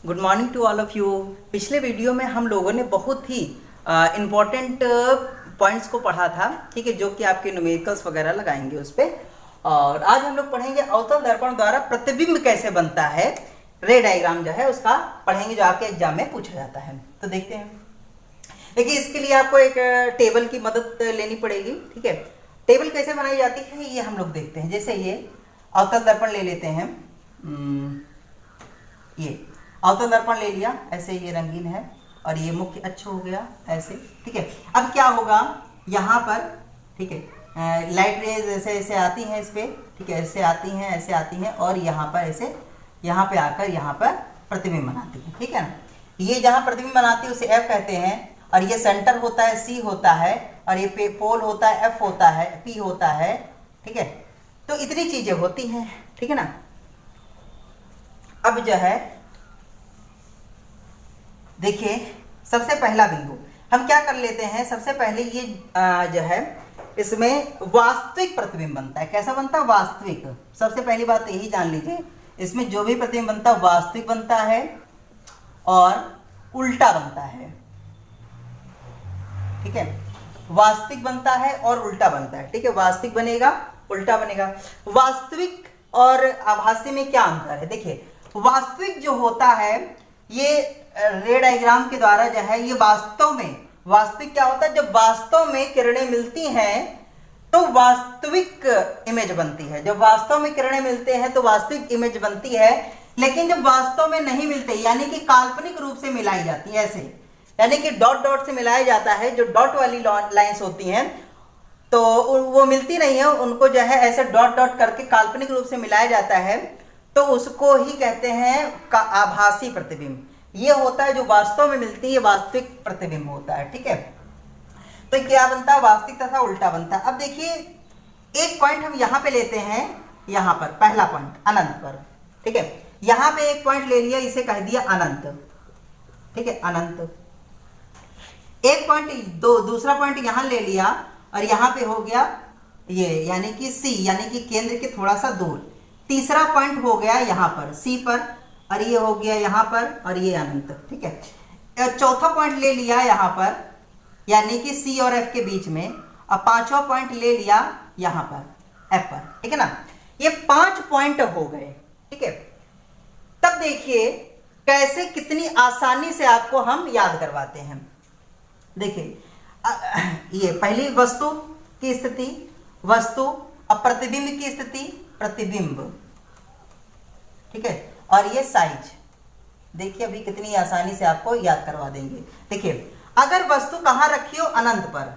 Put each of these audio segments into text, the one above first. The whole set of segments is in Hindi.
Good morning to all of you. पिछले वीडियो में हम लोगों ने बहुत ही इम्पॉर्टेंट पॉइंट्स को पढ़ा था, ठीक है, जो कि आपके न्यूमेरिकल्स वगैरह लगाएंगे उस पर। और आज हम लोग पढ़ेंगे अवतल दर्पण द्वारा प्रतिबिंब कैसे बनता है, रे डायग्राम जो है उसका पढ़ेंगे, जो आपके एग्जाम में पूछा जाता है। तो देखते हैं। देखिए, इसके लिए आपको एक टेबल की मदद लेनी पड़ेगी, ठीक है। टेबल कैसे बनाई जाती है ये हम लोग देखते हैं। जैसे ये अवतल दर्पण ले लेते हैं, ये अवतल दर्पण ले लिया, ऐसे ये रंगीन है और ये मुख्य अक्ष हो गया ऐसे, ठीक है। अब क्या होगा यहाँ पर, ठीक है, लाइट रेज ऐसे ऐसे आती हैं इस पे, ठीक है, ऐसे आती हैं, ऐसे आती हैं और यहाँ पर ऐसे, यहाँ पे आकर यहाँ पर प्रतिबिंब बनाती है, ठीक है ना। ये जहाँ प्रतिबिंब बनाती है उसे F कहते हैं, और ये सेंटर होता है C होता है, और ये पोल होता है F होता है, P होता है, ठीक है। तो इतनी चीजें होती हैं, ठीक है ना। अब जो है देखिए, सबसे पहला बिंदु हम क्या कर लेते हैं, सबसे पहले ये जो है इसमें वास्तविक प्रतिबिंब बनता है। कैसा बनता है? वास्तविक। सबसे पहली बात तो यही जान लीजिए, इसमें जो भी प्रतिबिंब बनता है वास्तविक बनता है और उल्टा बनता है, ठीक है। वास्तविक बनता है और उल्टा बनता है, ठीक है। वास्तविक बनेगा, उल्टा बनेगा। वास्तविक और आभासी में क्या अंतर है? देखिए, वास्तविक जो होता है ये रे डायग्राम के द्वारा जो है ये वास्तव में, वास्तविक क्या होता है, जब वास्तव में किरणें मिलती हैं तो वास्तविक इमेज बनती है। जब वास्तव में किरणें मिलते हैं तो वास्तविक इमेज बनती है, लेकिन जब वास्तव में नहीं मिलते यानी कि काल्पनिक रूप से मिलाई जाती है, ऐसे यानी कि डॉट डॉट से मिलाया जाता है, जो डॉट वाली लाइंस होती हैं तो वो मिलती नहीं है, उनको जो है ऐसे डॉट डॉट करके काल्पनिक रूप से मिलाया जाता है, तो उसको ही कहते हैं का आभासी प्रतिबिंब। ये होता है जो वास्तव में मिलती है, वास्तविक प्रतिबिंब होता है, ठीक है। तो क्या बनता है? वास्तविक तथा उल्टा बनता है। अब देखिए, एक पॉइंट हम यहां पे लेते हैं, यहां पर पहला पॉइंट अनंत पर, ठीक है। यहां पे एक पॉइंट ले लिया, इसे कह दिया अनंत, ठीक है, अनंत। एक पॉइंट दूसरा पॉइंट यहां ले लिया और यहां पे हो गया ये, यानी कि सी, यानी कि केंद्र के थोड़ा सा दूर। तीसरा पॉइंट हो गया यहां पर सी पर, और ये हो गया यहां पर, और ये अनंत, ठीक है। चौथा पॉइंट ले लिया यहां पर, यानी कि सी और एफ के बीच में, और पांचवा पॉइंट ले लिया यहां पर एफ पर, ठीक है ना। ये 5 पॉइंट हो गए, ठीक है। तब देखिए कैसे, कितनी आसानी से आपको हम याद करवाते हैं। देखिए, ये पहली वस्तु की स्थिति, वस्तु, अब प्रतिबिंब की स्थिति, प्रतिबिंब, ठीक है, और ये साइज। देखिए अभी कितनी आसानी से आपको याद करवा देंगे। देखिए, अगर वस्तु कहां रखी हो? अनंत पर।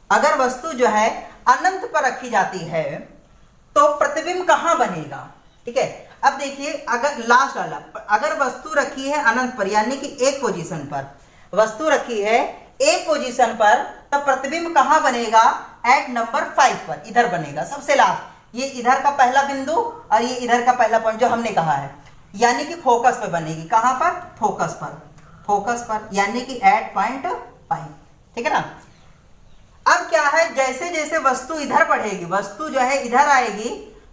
अगर वस्तु जो है अनंत पर रखी जाती है तो प्रतिबिंब कहां बनेगा, ठीक है। अब देखिए, अगर लास्ट वाला, अगर वस्तु रखी है अनंत पर यानी कि एक पोजीशन पर, वस्तु रखी है एक पोजीशन पर, तब प्रतिबिंब कहां बनेगा? एट नंबर 5 पर, इधर बनेगा, सबसे लास्ट। ये इधर का पहला बिंदु और ये इधर का पहला पॉइंट जो हमने कहा है, यानी कि फोकस पे बनेगी। कहां पर? फोकस पर, फोकस पर, यानी कि एट पॉइंट 5, ठीक है ना। अब क्या है, जैसे जैसे वस्तु इधर बढ़ेगी, वस्तु जो है इधर आएगी,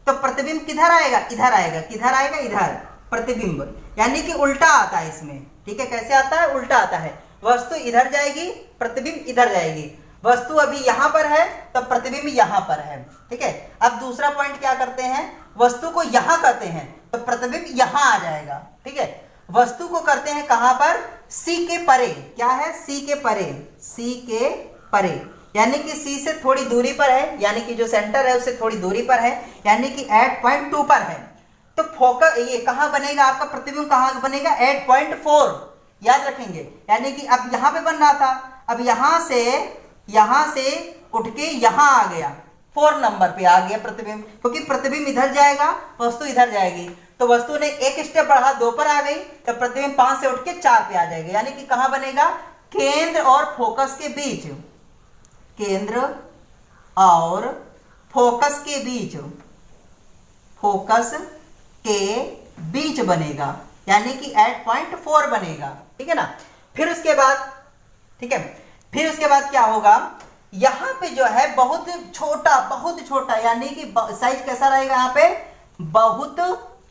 तो प्रतिबिंब किधर आएगा? इधर आएगा। किधर आएगा? इधर। प्रतिबिंब यानी कि उल्टा आता है इसमें, ठीक है। कैसे आता है? उल्टा आता है। वस्तु इधर जाएगी, प्रतिबिंब इधर जाएगी। वस्तु अभी यहां पर है तो प्रतिबिंब यहां पर है, ठीक है। अब दूसरा पॉइंट क्या करते हैं, वस्तु को यहां करते हैं तो प्रतिबिंब यहां आ जाएगा, ठीक है। वस्तु को करते हैं कहां पर? सी के परे। क्या है? सी के परे, सी के परे, यानी कि सी से थोड़ी दूरी पर है, यानी कि जो सेंटर है उससे थोड़ी दूरी पर है, यानी कि 8.2 पर है। तो फोकस ये कहां बनेगा? आपका प्रतिबिंब कहां बनेगा? 8.4, याद रखेंगे। यानी कि अब यहां पे बन रहा था, अब यहां से उठ के यहां आ गया, 4 नंबर पे आ गया प्रतिबिंब, क्योंकि प्रतिबिंब इधर जाएगा, वस्तु इधर जाएगी। तो वस्तु ने एक स्टेप बढ़ा, 2 पर आ गई, तो प्रतिबिंब 5 से उठ के 4 पे आ जाएगा, यानी कि कहां बनेगा? केंद्र और फोकस के बीच, केंद्र और फोकस के बीच, फोकस के बीच बनेगा, यानी कि 8.4 बनेगा, ठीक है ना। फिर उसके बाद, ठीक है, फिर उसके बाद क्या होगा, यहां पे जो है बहुत छोटा, यानी कि साइज कैसा रहेगा? यहां पे बहुत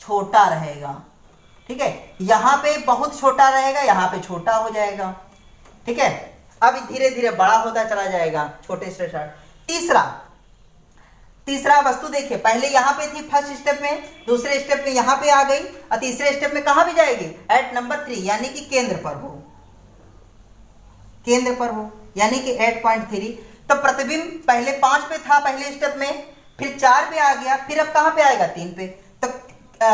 छोटा रहेगा, ठीक है, यहाँ पे बहुत छोटा रहेगा, यहाँ पे छोटा हो जाएगा, ठीक है। अब धीरे धीरे बड़ा होता चला जाएगा छोटे से स्टार्ट। तीसरा वस्तु देखिए, पहले यहाँ पे थी फर्स्ट स्टेप में, दूसरे स्टेप में यहाँ पे आ गई और तीसरे स्टेप में कहाँ भी जाएगी, एट नंबर 3 यानी कि केंद्र पर हो, केंद्र पर हो यानी कि 8.3। तो प्रतिबिंब पहले 5 पे था पहले स्टेप में, फिर 4 पे आ गया, फिर अब कहाँ पे आएगा 3 पे, तो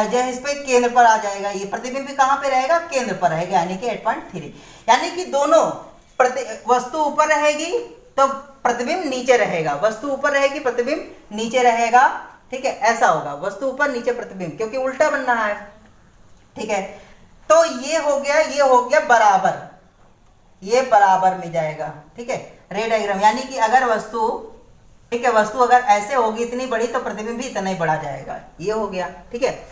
जो है इस पे केंद्र पर आ जाएगा। ये प्रतिबिंब भी कहाँ पे रहेगा, केंद्र पर रहेगा यानी कि 8.3। यानी कि दोनों वस्तु ऊपर रहेगी तो प्रतिबिंब नीचे रहेगा, वस्तु ऊपर रहेगी प्रतिबिंब नीचे रहेगा, ठीक है, ऐसा होगा, वस्तु ऊपर नीचे प्रतिबिंब, क्योंकि उल्टा बन रहा है, ठीक है। तो ये हो गया बराबर, ये बराबर में जाएगा, ठीक है, रे डायग्राम। यानी कि अगर वस्तु, ठीक है, वस्तु अगर ऐसे होगी इतनी बड़ी तो प्रतिबिंब भी इतना ही बड़ा जाएगा, ये हो गया, ठीक है।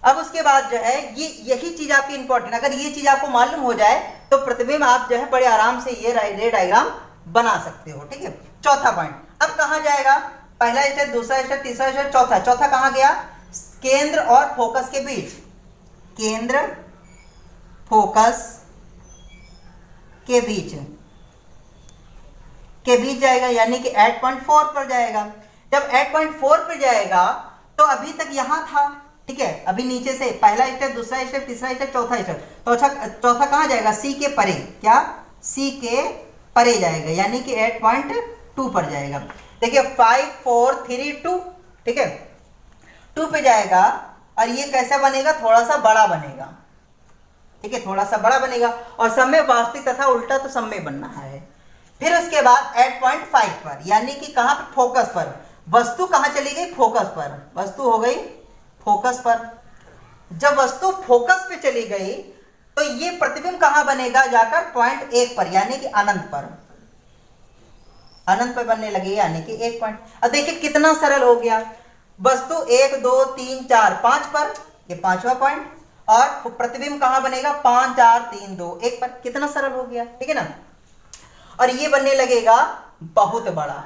अब उसके बाद जो है यही चीज आपकी इंपॉर्टेंट, अगर ये चीज आपको मालूम हो जाए तो प्रतिबिंब आप जो है बड़े आराम से ये रे डायग्राम बना सकते हो, ठीक है। चौथा पॉइंट, अब कहां जाएगा, पहला स्टेप, दूसरा स्टेप, तीसरा स्टेप, चौथा कहां गया, केंद्र और फोकस के बीच, केंद्र फोकस के बीच जाएगा, यानी कि 8.4 पर जाएगा। जब 8.4 पर जाएगा तो अभी तक यहां था, ठीक है, अभी नीचे से पहला स्टेप, दूसरा स्टेप, तीसरा स्टेप, चौथा स्टेप, चौथा कहां जाएगा, सी के परे, क्या, सी के परे जाएगा, यानी कि 8.2 पर जाएगा। देखिए 5 4 3 2, ठीक है, 2 पे जाएगा और ये कैसा बनेगा, थोड़ा सा बड़ा बनेगा, ठीक है, थोड़ा सा बड़ा बनेगा, और सब में वास्तविक तथा उल्टा तो सब में बनना है। फिर उसके बाद 8.5 पर, यानी कि कहां पर, फोकस पर, वस्तु कहां चली गई, फोकस पर, वस्तु हो गई फोकस पर। जब वस्तु फोकस पे चली गई तो ये प्रतिबिंब कहां बनेगा, जाकर पॉइंट 1 पर, यानी कि अनंत पर, अनंत पर बनने लगी, यानी कि 1 पॉइंट। अब देखिए कितना सरल हो गया, वस्तु 1 2 3 4 5 पर, ये 5वां पॉइंट, और प्रतिबिंब कहां बनेगा, 5 4 3 2 1 पर, कितना सरल हो गया, ठीक है ना। और ये बनने लगेगा बहुत बड़ा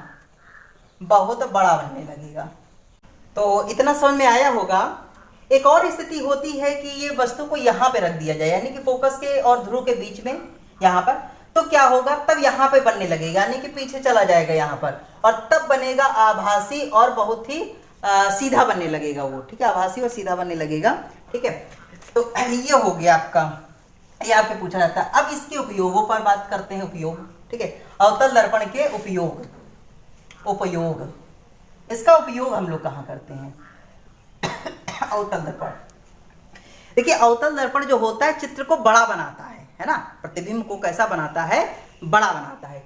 बनने लगेगा। तो इतना समझ में आया होगा। एक और स्थिति होती है कि ये वस्तु को यहाँ पे रख दिया जाए, यानी कि फोकस के और ध्रुव के बीच में, यहाँ पर, तो क्या होगा, तब यहाँ पे बनने लगेगा, यानी कि पीछे चला जाएगा यहाँ पर, और तब बनेगा आभासी और बहुत ही सीधा बनने लगेगा वो, ठीक है, आभासी और सीधा बनने लगेगा, ठीक है। तो ये हो गया आपका, ये आपके पूछा जाता है। अब इसके उपयोगों पर बात करते हैं, उपयोग, ठीक है, अवतल दर्पण के उपयोग, इसका उपयोग हम लोग कहाँ करते हैं, अवतल दर्पण। देखिए अवतल दर्पण जो होता है चित्र को बड़ा बनाता है ना, प्रतिबिंब को कैसा बनाता है, बड़ा बनाता है।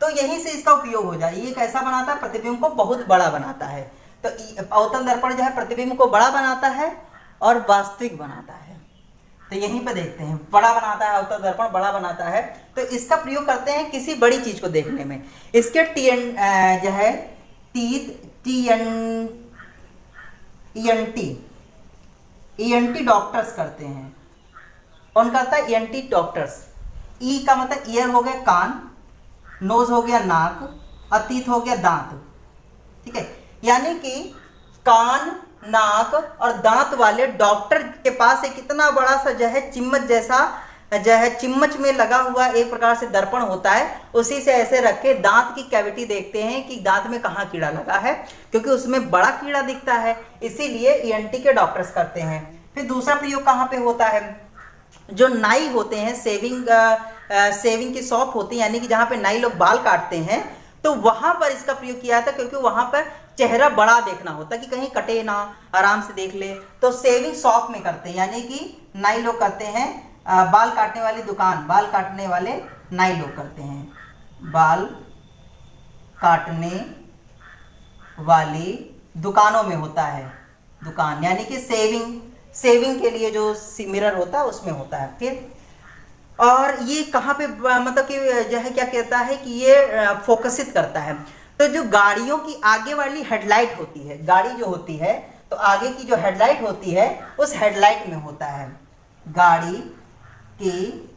तो यहीं से इसका उपयोग हो जाए, ये कैसा बनाता है, प्रतिबिंब को बहुत बड़ा बनाता है। तो अवतल दर्पण जो है प्रतिबिंब को बड़ा बनाता है और वास्तविक बनाता है। तो यहीं पे देखते हैं, बड़ा बनाता है, अवतल दर्पण बड़ा बनाता है। तो इसका प्रयोग करते हैं किसी बड़ी चीज को देखने में। इसके जो है ENT डॉक्टर्स करते हैं। कौन करता है, ENT डॉक्टर्स। ई का मतलब ईयर हो गया कान, नोज हो गया नाक, और टीथ हो गया दांत, ठीक है। यानी कि कान, नाक और दांत वाले डॉक्टर के पास एक कितना बड़ा सा जो है चिम्मच जैसा जो है, चिम्मच में लगा हुआ एक प्रकार से दर्पण होता है, उसी से ऐसे रख के दांत की कैविटी देखते हैं कि दांत में कहाँ कीड़ा लगा है, क्योंकि उसमें बड़ा कीड़ा दिखता है, इसीलिए ENT के डॉक्टर्स करते हैं। फिर दूसरा प्रयोग कहाँ पे होता है, जो नाई होते हैं, सेविंग की शॉप होती है, यानी कि जहाँ पे नाई लोग बाल काटते हैं, तो वहां पर इसका प्रयोग किया जाता है, क्योंकि वहां पर चेहरा बड़ा देखना होता है कि कहीं कटे ना, आराम से देख ले। तो सेविंग शॉप में करते हैं, यानी कि नाई लोग करते हैं, बाल काटने वाली दुकान, बाल काटने वाले नाई लोग करते हैं, बाल काटने वाली दुकानों में होता है, दुकान यानी कि सेविंग के लिए जो मिरर होता है उसमें होता है। फिर और ये कहाँ पे मतलब कि जो है क्या कहता है कि ये फोकसित करता है। तो जो गाड़ियों की आगे वाली हेडलाइट होती है, गाड़ी जो होती है तो आगे की जो हेडलाइट होती है उस हेडलाइट में होता है, गाड़ी की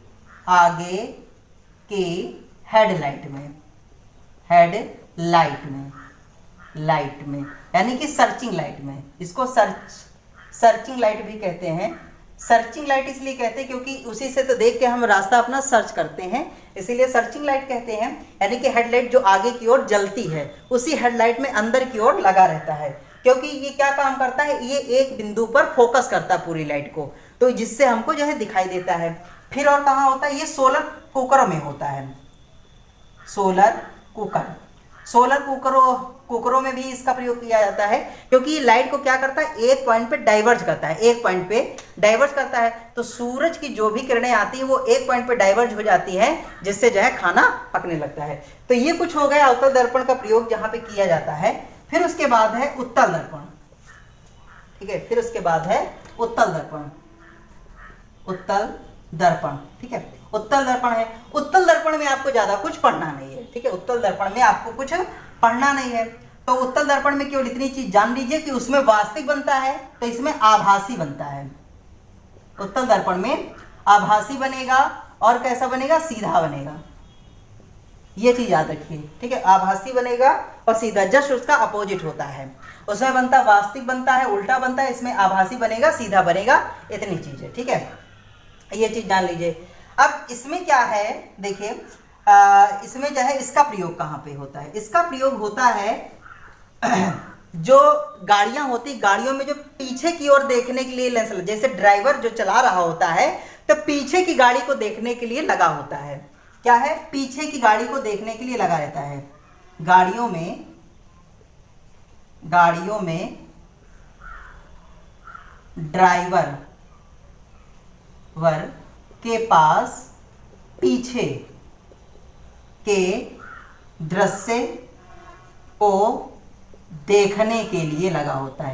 आगे की हेडलाइट में यानी कि सर्चिंग लाइट में, इसको सर्चिंग लाइट भी कहते हैं, सर्चिंग लाइट इसलिए कहते हैं क्योंकि उसी से तो देख के हम रास्ता अपना सर्च करते हैं, इसीलिए सर्चिंग लाइट कहते हैं। यानी कि हेडलाइट जो आगे की ओर जलती है उसी हेडलाइट में अंदर की ओर लगा रहता है, क्योंकि ये क्या काम करता है, ये एक बिंदु पर फोकस करता है पूरी लाइट को, तो जिससे हमको जो है दिखाई देता है। फिर और कहाँ होता है, ये सोलर कुकर में होता है, सोलर कुकर। सोलर कुकरों में भी इसका प्रयोग किया जाता है, क्योंकि लाइट को क्या करता है, एक पॉइंट पे डाइवर्ज करता है, एक पॉइंट पे डाइवर्ज करता है। तो सूरज की जो भी किरणें आती है वो एक पॉइंट पे डाइवर्ज हो जाती है, जिससे जो है खाना पकने लगता है। तो ये कुछ हो गया अवतल दर्पण का प्रयोग जहां पे किया जाता है। फिर उसके बाद है उत्तल दर्पण, ठीक है। फिर उसके बाद है उत्तल दर्पण, उत्तल दर्पण, ठीक है। उत्तल दर्पण है, उत्तल दर्पण में आपको ज्यादा कुछ पढ़ना नहीं है, ठीक है। उत्तल दर्पण में आपको कुछ पढ़ना नहीं है। तो उत्तल दर्पण में केवल इतनी चीज जान लीजिए कि उसमें वास्तविक बनता है तो इसमें आभासी बनता है। उत्तल दर्पण में आभासी बनेगा और कैसा बनेगा, सीधा बनेगा, ये चीज याद रखिए, ठीक है। आभासी बनेगा और सीधा, जस्ट उसका अपोजिट होता है। उसमें बनता वास्तविक बनता है, उल्टा बनता है, इसमें आभासी बनेगा, सीधा बनेगा, इतनी चीज है, ठीक है। ये चीज जान लीजिए। अब इसमें क्या है, देखिए इसमें जो है इसका प्रयोग कहाँ पे होता है, इसका प्रयोग होता है जो गाड़ियां होती, गाड़ियों में जो पीछे की ओर देखने के लिए लेंस, जैसे ड्राइवर जो चला रहा होता है तो पीछे की गाड़ी को देखने के लिए लगा होता है। क्या है, पीछे की गाड़ी को देखने के लिए लगा रहता है। गाड़ियों में ड्राइवर के पास पीछे के दृश्य को देखने के लिए लगा होता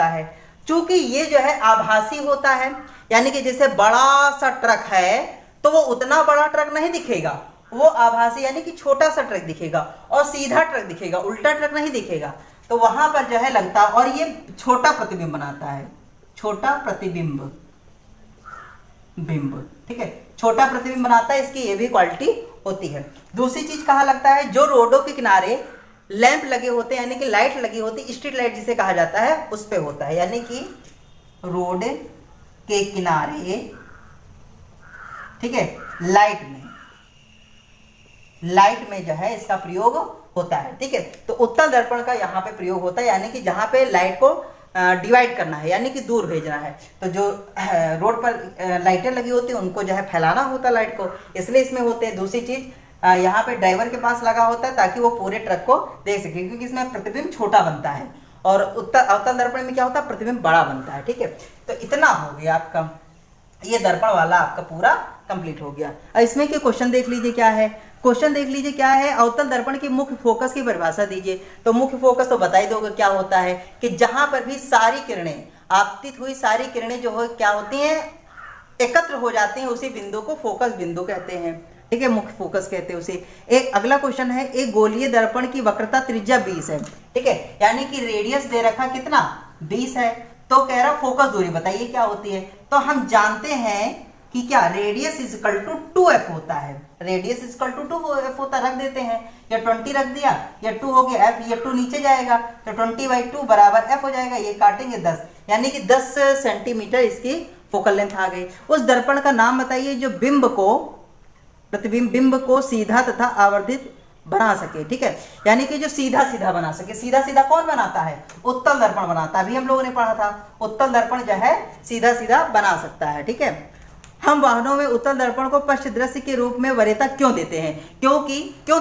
है, चूंकि ये जो है आभासी होता है, यानी कि जैसे बड़ा सा ट्रक है तो वो उतना बड़ा ट्रक नहीं दिखेगा, वो आभासी यानी कि छोटा सा ट्रक दिखेगा और सीधा ट्रक दिखेगा, उल्टा ट्रक नहीं दिखेगा। तो वहां पर जो है लगता है, और ये छोटा प्रतिबिंब बनाता है, छोटा प्रतिबिंब, ठीक है, छोटा प्रतिबिंब बनाता है, इसकी ये भी क्वालिटी होती है। दूसरी चीज कहाँ लगता है, जो रोडों के किनारे लैंप लगे होते हैं, यानी कि लाइट लगी होती, स्ट्रीट लाइट जिसे कहा जाता है, उस पे होता है। यानी कि रोड के किनारे, ठीक है, लाइट में जो है इसका प्रयोग होता है, ठीक है। तो उत्तल दर्पण का यहाँ पे प्रयोग होता है, यानी कि जहां पे लाइट को डिवाइड करना है, यानी कि दूर भेजना है, तो जो रोड पर लाइटें लगी होती हैं उनको जो है फैलाना होता है लाइट को, इसलिए इसमें होते हैं। दूसरी चीज यहाँ पे ड्राइवर के पास लगा होता है ताकि वो पूरे ट्रक को देख सके, क्योंकि इसमें प्रतिबिंब छोटा बनता है और अवतल दर्पण में क्या होता है, प्रतिबिंब बड़ा बनता है, ठीक है। तो इतना हो गया आपका, ये दर्पण वाला आपका पूरा कंप्लीट हो गया। अब इसमें के क्वेश्चन देख लीजिए क्या है, क्या है, अवतल दर्पण की मुख्य फोकस की परिभाषा दीजिए। तो मुख्य फोकस तो बता ही दोगे क्या होता है, कि जहां पर भी सारी किरणें, आपतित हुई सारी किरणें जो हो क्या होती हैं, एकत्र हो जाती हैं, उसी बिंदु को फोकस बिंदु कहते हैं, ठीक है, मुख्य फोकस कहते हैं उसे। एक अगला क्वेश्चन है, एक गोलीय दर्पण की वक्रता त्रिज्या 20 है, ठीक है, यानी कि रेडियस दे रखा कितना 20 है, तो कह रहा फोकस दूरी बताइए क्या होती है। तो हम जानते हैं कि क्या radius is equal to 2f होता है, radius is equal to 2f होता, रख देते हैं, या 20 रख दिया, या 2 हो गया f, ये 2 नीचे जाएगा तो 20/2 बराबर f हो जाएगा, ये काटेंगे 10, यानी कि 10 सेंटीमीटर इसकी फोकल लेंथ आ गई। उस दर्पण का नाम बताइए जो प्रतिबिंब को सीधा तथा आवर्धित बना सके, ठीक है, यानी कि जो सीधा सीधा बना सके। सीधा सीधा कौन बनाता है, उत्तल दर्पण बनाता है, अभी हम लोगों ने पढ़ा था, उत्तल दर्पण जो है सीधा सीधा बना सकता है, ठीक है। हम वाहनों में उत्तल दर्पण को पश्च दृश्य के रूप में वरीयता क्यों देते हैं, क्यों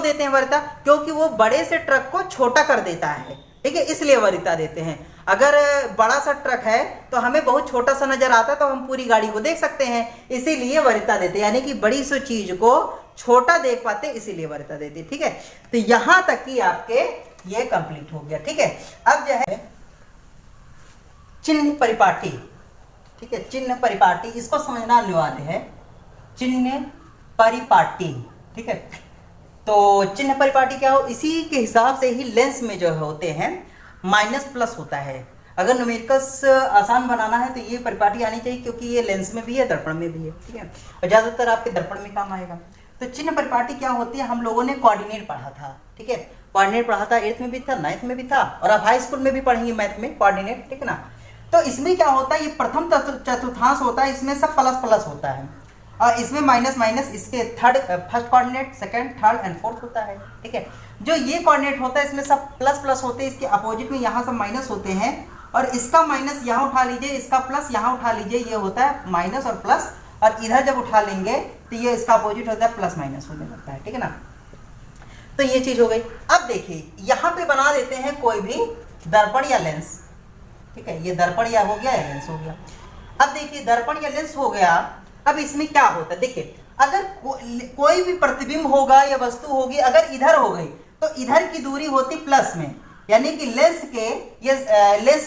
देते हैं वरीयता, क्योंकि वो बड़े से ट्रक को छोटा कर देता है, ठीक है, इसलिए वरीयता देते हैं। अगर बड़ा सा ट्रक है तो हमें बहुत छोटा सा नजर आता है तो हम पूरी गाड़ी को देख सकते हैं, इसीलिए वरीयता देते हैं, यानी कि बड़ी सी चीज को छोटा देख पाते, इसीलिए वरीयता देते हैं, ठीक है। तो यहां तक कि आपके ये कंप्लीट हो गया, ठीक है। अब जो है चिन्ह परिपाटी, ठीक है, चिन्ह परिपाटी, इसको समझना अनिवार्य है, चिन्ह परिपाटी, ठीक है। तो चिन्ह परिपाटी क्या हो, इसी के हिसाब से ही लेंस में जो होते हैं माइनस प्लस होता है। अगर न्यूमेरिकल्स आसान बनाना है तो ये परिपाटी आनी चाहिए, क्योंकि ये लेंस में भी है, दर्पण में भी है, ठीक है, और ज्यादातर आपके दर्पण में काम आएगा। तो चिन्ह परिपाटी क्या होती है, हम लोगों ने कोऑर्डिनेट पढ़ा था, ठीक है, कोऑर्डिनेट पढ़ा था, 8th में भी था, 9th में भी था, और अब हाई स्कूल में भी पढ़ेंगे मैथ में कोऑर्डिनेट, ठीक है ना। तो इसमें क्या होता है, ये प्रथम चतुर्थांश होता है, इसमें सब प्लस प्लस होता है, और इसमें माइनस माइनस इसके first coordinate, second, third and fourth होता है, ठीक है। जो ये कोऑर्डिनेट होता है इसमें सब प्लस प्लस होते हैं, इसके अपोजिट में यहाँ सब माइनस होते हैं, और इसका माइनस यहाँ उठा लीजिए, इसका प्लस यहाँ उठा लीजिए, ये होता है माइनस और प्लस, और इधर जब उठा लेंगे तो ये इसका अपोजिट होता है प्लस माइनस होने लगता है, ठीक है ना। तो ये चीज हो गई। अब देखिए यहाँ पे बना देते हैं कोई भी दर्पण या लेंस, ठीक है, ये दर्पण या हो गया या लेंस हो गया। अब देखिए दर्पण या लेंस हो गया, अब इसमें क्या होता है, देखिए अगर कोई भी प्रतिबिंब होगा या वस्तु होगी, अगर इधर हो गई तो इधर की दूरी होती प्लस में, यानी कि लेंस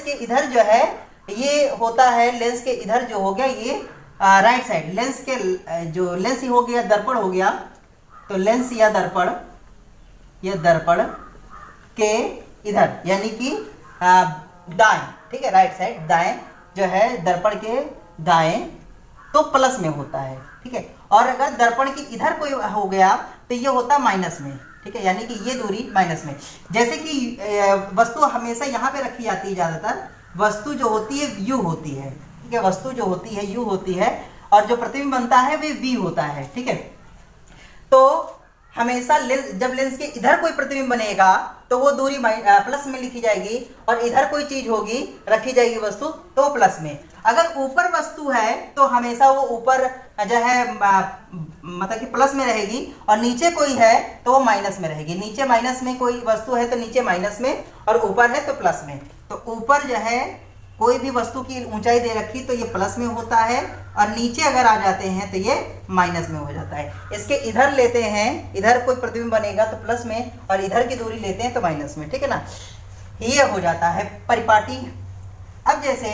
के इधर जो है ये होता है, लेंस के इधर जो हो गया ये राइट साइड, लेंस के जो लेंस ही हो गया दर्पण हो गया, तो लेंस या दर्पण के इधर यानी कि दाएं, ठीक है, राइट साइड दाएं जो है दर्पण के दाएं तो प्लस में होता है, ठीक है। और अगर दर्पण की इधर कोई हो गया तो ये होता है माइनस में, ठीक है, यानी कि ये दूरी माइनस में। जैसे कि वस्तु हमेशा यहाँ पे रखी जाती है, ज्यादातर वस्तु जो होती है यू होती है, ठीक है, वस्तु जो होती है यू होती है, और जो प्रतिबिंब बनता है वे वी होता है, ठीक है। तो हमेशा जब लेंस के इधर कोई प्रतिबिंब बनेगा तो वो दूरी प्लस में लिखी जाएगी, और इधर कोई चीज होगी रखी जाएगी वस्तु तो प्लस में। अगर ऊपर वस्तु है तो हमेशा वो ऊपर जो है मतलब कि प्लस में रहेगी, और नीचे कोई है तो वो माइनस में रहेगी। नीचे माइनस में कोई वस्तु है तो नीचे माइनस में, और ऊपर है तो प्लस में। तो ऊपर जो है कोई भी वस्तु की ऊंचाई दे रखी तो ये प्लस में होता है, और नीचे अगर आ जाते हैं तो ये माइनस में हो जाता है। इसके इधर लेते हैं, इधर कोई प्रतिबिंब बनेगा तो प्लस में, और इधर की दूरी लेते हैं तो माइनस में, ठीक है ना। ये हो जाता है परिपाटी। अब जैसे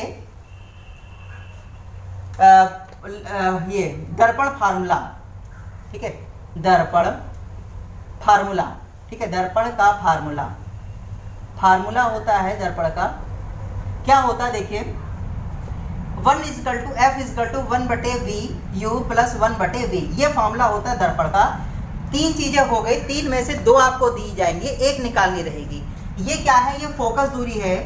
ये दर्पण फार्मूला, ठीक है, दर्पण फार्मूला, ठीक है, दर्पण का फार्मूला होता है दर्पण का, क्या होता है देखिए 1 = F = 1/V U + 1/V, ये फॉर्मूला होता है दर्पण का। 3 चीजें हो गई, 3 में से 2 आपको दी जाएंगी, 1 निकालनी रहेगी। ये क्या है, ये फोकस दूरी है,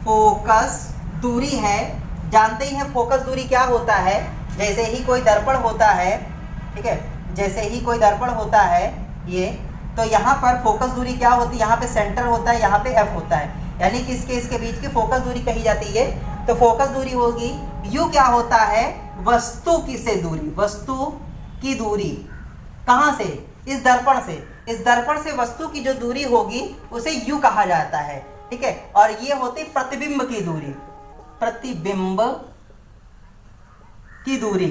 फोकस दूरी है। जानते ही हैं फोकस दूरी क्या होता है, जैसे ही कोई दर्पण होता है, ठीक है, जैसे ही कोई दर्पण होता है ये, तो यहाँ पर फोकस दूरी क्या होती है, यहाँ पे सेंटर होता है, यहाँ पे F होता है, यानी कि इसके बीच की फोकस दूरी कही जाती है। तो फोकस दूरी होगी, U क्या होता है, वस्तु की से दूरी, वस्तु की दूरी कहाँ से, इस दर्पण से, इस दर्पण से वस्तु की जो दूरी होगी उसे U कहा जाता है, ठीक है। और ये होती प्रतिबिंब की दूरी, प्रतिबिंब की दूरी,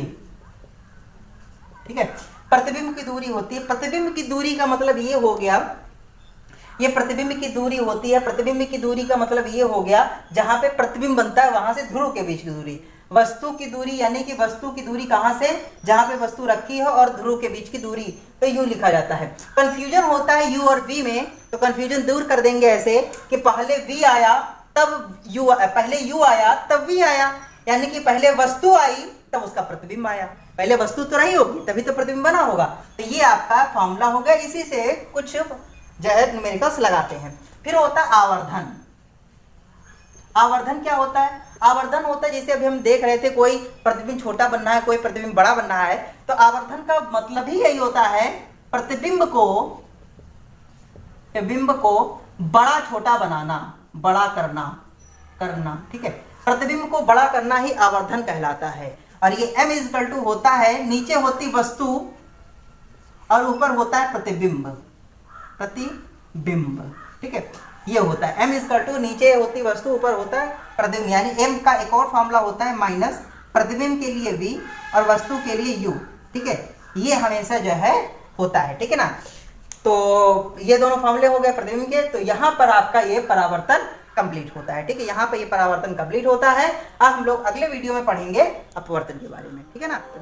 ठीक है, प्रतिबिंब की दूरी होती है। प्रतिबिंब की दूरी का मतलब ये हो गया, ये प्रतिबिंब की दूरी होती है। प्रतिबिंब की दूरी का मतलब ये हो गया जहां पे प्रतिबिंब बनता है वहां से ध्रुव के बीच की दूरी। वस्तु की दूरी यानी कि वस्तु की दूरी कहां से, जहां पे वस्तु रखी है और ध्रुव के बीच की दूरी, तो यूं लिखा जाता है। कंफ्यूजन होता है यू और वी में, तो कंफ्यूजन दूर कर देंगे ऐसे कि पहले वी आया तब यू, पहले यू आया तब वी आया, यानी कि पहले वस्तु आई तब उसका प्रतिबिंब आया। पहले वस्तु तो रही होगी तभी तो प्रतिबिंब बना होगा। तो ये आपका फॉर्मूला हो गया, इसी से कुछ जो है न्यूमेरिकल्स लगाते हैं। फिर होता है आवर्धन। आवर्धन क्या होता है, आवर्धन होता है जैसे अभी हम देख रहे थे, कोई प्रतिबिंब छोटा बनना है, कोई प्रतिबिंब बड़ा बनना है, तो आवर्धन का मतलब ही यही होता है प्रतिबिंब को बड़ा छोटा बनाना, बड़ा करना, ठीक है, प्रतिबिंब को बड़ा करना ही आवर्धन कहलाता है। और ये M = होता है, नीचे होती वस्तु और ऊपर होता है प्रतिबिंब, ठीक है, ये होता है M = नीचे होती वस्तु ऊपर होता है प्रतिबिंब, यानी M का एक और फॉर्मूला होता है माइनस प्रतिबिंब के लिए V और वस्तु के लिए U, ठीक है, ये हमेशा जो है होता है, ठीक है ना। तो ये दोनों फॉर्मूले हो गए प्रतिबिंब के। तो यहाँ पर आपका ये परावर्तन कंप्लीट होता है, ठीक है, यहाँ पे ये परावर्तन कंप्लीट होता है। अब हम लोग अगले वीडियो में पढ़ेंगे अपवर्तन के बारे में, ठीक है ना। तो